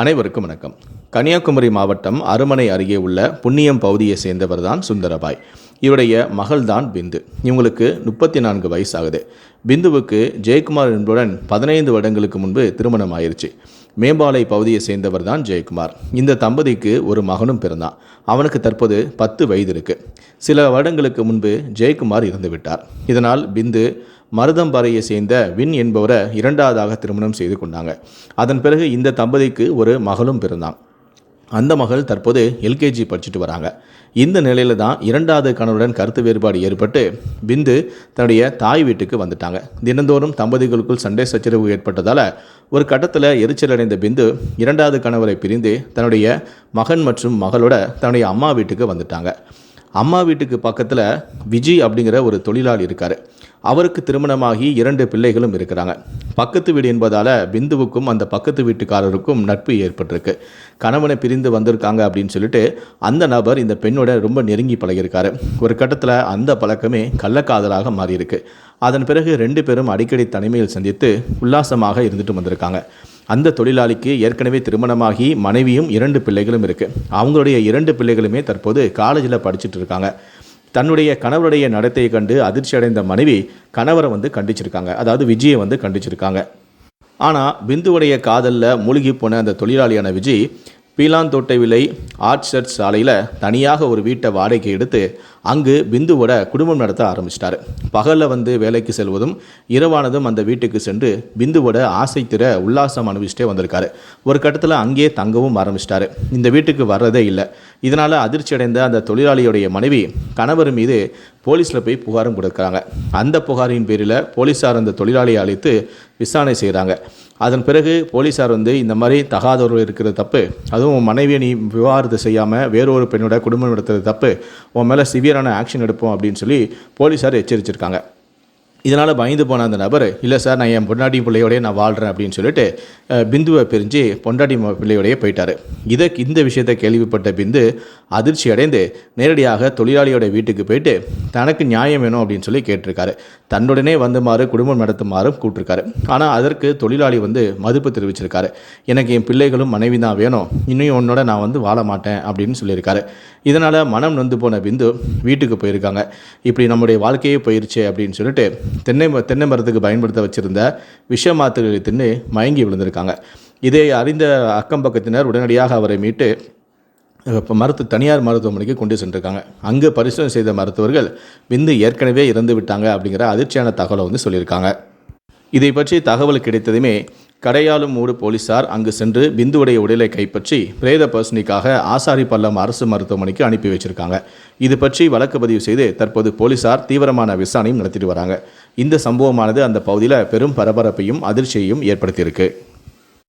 அனைவருக்கும் வணக்கம். கன்னியாகுமரி மாவட்டம் அருமனை அருகே உள்ள புண்ணியம் பகுதியை சேர்ந்தவர் தான் சுந்தரபாய். இவருடைய மகள் தான் பிந்து. இவங்களுக்கு 34 வயசு ஆகுது. பிந்துவுக்கு ஜெயக்குமார் என்புடன் 15 வருடங்களுக்கு முன்பு திருமணம் ஆயிருச்சு. மேம்பாலை பகுதியை சேர்ந்தவர் தான் ஜெயக்குமார். இந்த தம்பதிக்கு ஒரு மகனும் பிறந்தான். அவனுக்கு தற்போது 10 வயது இருக்கு. சில வருடங்களுக்கு முன்பு ஜெயக்குமார் இறந்து விட்டார். இதனால் பிந்து மருதம்பாறையை சேர்ந்த வின் என்பவரை இரண்டாவதாக திருமணம் செய்து கொண்டாங்க. அதன் பிறகு இந்த தம்பதிக்கு ஒரு மகளும் பிறந்தான். அந்த மகள் தற்போது எல்கேஜி படிச்சுட்டு வராங்க. இந்த நிலையில தான் இரண்டாவது கணவருடன் கருத்து வேறுபாடு ஏற்பட்டு பிந்து தன்னுடைய தாய் வீட்டுக்கு வந்துட்டாங்க. தினந்தோறும் தம்பதிகளுக்குள் சண்டை சச்சரவு ஏற்பட்டதால் ஒரு கட்டத்தில் எரிச்சல் அடைந்த பிந்து இரண்டாவது கணவரை பிரிந்து தன்னுடைய மகன் மற்றும் மகளோட தன்னுடைய அம்மா வீட்டுக்கு வந்துட்டாங்க. அம்மா வீட்டுக்கு பக்கத்தில் விஜய் அப்படிங்கிற ஒரு தொழிலாளி இருக்கார். அவருக்கு திருமணமாகி 2 பிள்ளைகளும் இருக்கிறாங்க. பக்கத்து வீடு என்பதால் பிந்துவுக்கும் அந்த பக்கத்து வீட்டுக்காரருக்கும் நட்பு ஏற்பட்டிருக்கு. கணவனை பிரிந்து வந்திருக்காங்க அப்படின்னு சொல்லிட்டு அந்த நபர் இந்த பெண்ணோட ரொம்ப நெருங்கி பழகியிருக்காரு. ஒரு கட்டத்தில் அந்த பழக்கமே கள்ளக்காதலாக மாறியிருக்கு. அதன் பிறகு 2 பேரும் அடிக்கடி தனிமையில் சந்தித்து உல்லாசமாக இருந்துட்டு வந்திருக்காங்க. அந்த தொழிலாளிக்கு ஏற்கனவே திருமணமாகி மனைவியும் 2 பிள்ளைகளும் இருக்குது. அவங்களுடைய 2 பிள்ளைகளுமே தற்போது காலேஜில் படிச்சுட்டு இருக்காங்க. தன்னுடைய கணவருடைய நடத்தையை கண்டு அதிர்ச்சி அடைந்த மனைவி கணவரை கண்டிச்சிருக்காங்க. அதாவது விஜயை கண்டிச்சிருக்காங்க. ஆனால் பிந்துவுடைய காதலில் மூழ்கி போன அந்த தொழிலாளியான விஜய் பீலாந்தோட்டை விலை ஆர்ட்சர்ச் சாலையில் தனியாக ஒரு வீட்டை வாடகைக்கு எடுத்து அங்கு பிந்துவோட குடும்பம் நடத்த ஆரம்பிச்சிட்டார். பகலில் வேலைக்கு செல்வதும் இரவானதும் அந்த வீட்டுக்கு சென்று பிந்துவோட ஆசை திற உல்லாசம் அனுபவிச்சுட்டே வந்திருக்காரு. ஒரு கட்டத்தில் அங்கேயே தங்கவும் ஆரம்பிச்சிட்டாரு. இந்த வீட்டுக்கு வர்றதே இல்லை. இதனால் அதிர்ச்சி அடைந்த அந்த தொழிலாளியுடைய மனைவி கணவர் மீது போலீஸில் போய் புகாரும் கொடுக்குறாங்க. அந்த புகாரின் பேரில் போலீஸார் அந்த தொழிலாளியை அழைத்து விசாரணை செய்கிறாங்க. அதன் பிறகு போலீஸார் இந்த மாதிரி தகாதவர்கள் இருக்கிற தப்பு, அதுவும் உன் மனைவியை நீ விவாகரத்து செய்யாமல் வேறொரு பெண்ணோட குடும்பம் நடத்துறது தப்பு, உன் மேலே சிவியரான ஆக்ஷன் எடுப்போம் அப்படின்னு சொல்லி போலீஸார் எச்சரிச்சிருக்காங்க. இதனால் பயந்து போன அந்த நபர், இல்லை சார் நான் என் பொண்டாட்டி பிள்ளையோடய நான் வாழ்கிறேன் அப்படின்னு சொல்லிட்டு பிந்துவை பிரிஞ்சு பொண்டாட்டி பிள்ளையோடையே போயிட்டார். இந்த விஷயத்தை கேள்விப்பட்ட பிந்து அதிர்ச்சி அடைந்து நேரடியாக தொழிலாளியோட வீட்டுக்கு போயிட்டு தனக்கு நியாயம் வேணும் அப்படின்னு சொல்லி கேட்டிருக்காரு. தன்னுடனே வந்துமாறு குடும்பம் நடத்துமாறும் கூப்பிட்டுருக்காரு. ஆனால் அதற்கு தொழிலாளி மதிப்பு தெரிவிச்சிருக்காரு. எனக்கு என் பிள்ளைகளும் மனைவி தான் வேணும், இன்னும் உன்னோட நான் வாழ மாட்டேன் அப்படின்னு சொல்லியிருக்காரு. இதனால் மனம் நொந்து போன பிந்து வீட்டுக்கு போயிருக்காங்க. இப்படி நம்முடைய வாழ்க்கையே போயிருச்சு அப்படின்னு சொல்லிட்டு தென்னை மரத்துக்கு பயன்படுத்த வச்சுருந்த விஷ மாத்திரைகளை தின்னு மயங்கி விழுந்திருக்காங்க. இதை அறிந்த அக்கம் பக்கத்தினர் உடனடியாக அவரை மீட்டு தனியார் மருத்துவமனைக்கு கொண்டு சென்றிருக்காங்க. அங்கு பரிசோதனை செய்த மருத்துவர்கள் பிந்து ஏற்கனவே இறந்து விட்டாங்க அப்படிங்கிற அதிர்ச்சியான தகவலை சொல்லியிருக்காங்க. இதை பற்றி தகவல் கிடைத்ததுமே கடையாளும் மூடு போலீசார் அங்கு சென்று பிந்துவுடைய உடலை கைப்பற்றி பிரேத பரிசோதனைக்காக ஆசாரிப்பள்ளம் அரசு மருத்துவமனைக்கு அனுப்பி வச்சிருக்காங்க. இது பற்றி வழக்கு பதிவு செய்து தற்போது போலீசார் தீவிரமான விசாரணையும் நடத்திட்டு வராங்க. இந்த சம்பவமானது அந்த பகுதியில் பெரும் பரபரப்பையும் அதிர்ச்சியையும் ஏற்படுத்தியிருக்கு.